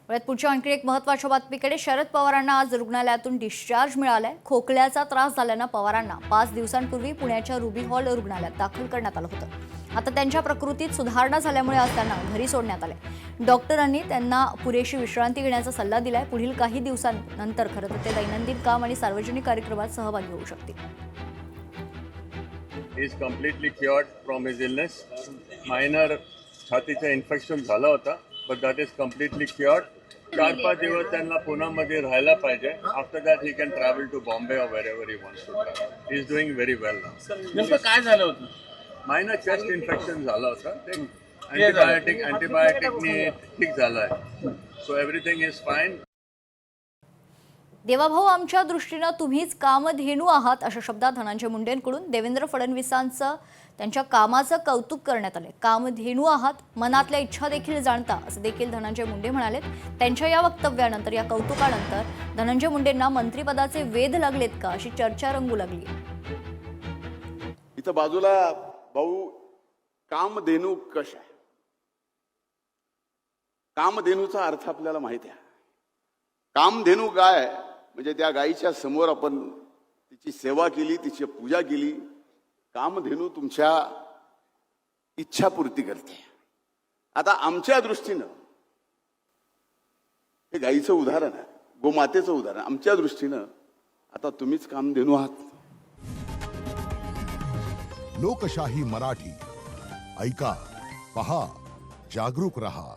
परत पुढच्या आणखी एक महत्त्वाच्या बातमीकडे. शरद पवारांना आज रुग्णालयातून डिस्चार्ज मिळालाय. खोकल्याचा त्रास झाल्यानं पवारांना 5 दिवसांपूर्वी पुण्याच्या रुबी हॉल रुग्णालयात दाखल करण्यात आलं होतं. आता त्यांच्या प्रकृतीत सुधारणा झाल्यामुळे आज त्यांना घरी सोडण्यात आले. डॉक्टरांनी त्यांना पुरेशी विश्रांती घेण्याचा सल्ला दिलाय. पुढील काही दिवसांनंतर खरं तर ते दैनंदिन काम आणि सार्वजनिक कार्यक्रमात सहभागी होऊ शकतील. He is completely cured from his illness. Minor छातीचं इन्फेक्शन झालं होतं, but that is completely cured. 4-5 दिवस त्यांना पुण्यामध्ये राहायला पाहिजे. After that he can travel to Bombay or wherever he wants to travel. He is doing very well now. नेमकं काय झालं होतं? Minor chest infection झालं होतं. ते antibioticनी ठीक झालं आहे. So everything is fine. Devabhau, आमच्या दृष्टीनं तुम्हीच कामधेनू आहात अशा शब्दात धनंजय मुंडेंकडून देवेंद्र फडणवीसांचं त्यांच्या कामाचं कौतुक करण्यात आले. कामधेनू आहात, मनातल्या इच्छा देखील जाणता असं देखील धनंजय मुंडे म्हणालेत. त्यांच्या या वक्तव्यानंतर, या कौतुकानंतर धनंजय मुंडेंना मंत्रिपदाचे वेध लागलेत का अशी चर्चा रंगू लागली. इथं बाजूला भाऊ कामधेनू कश आहे. कामधेनूचा अर्थ आपल्याला माहिती आहे. कामधेनू गाय म्हणजे त्या गायीच्या समोर आपण तिची सेवा केली, तिची पूजा केली. कामधेनू तुमच्या इच्छापूर्ती करते. आता आमच्या दृष्टीनं हे गायीचं उदाहरण आहे, गोमातेचं उदाहरण. आमच्या दृष्टीनं आता तुम्हीच कामधेनू आहात. लोकशाही मराठी ऐका, पहा, जागरूक रहा.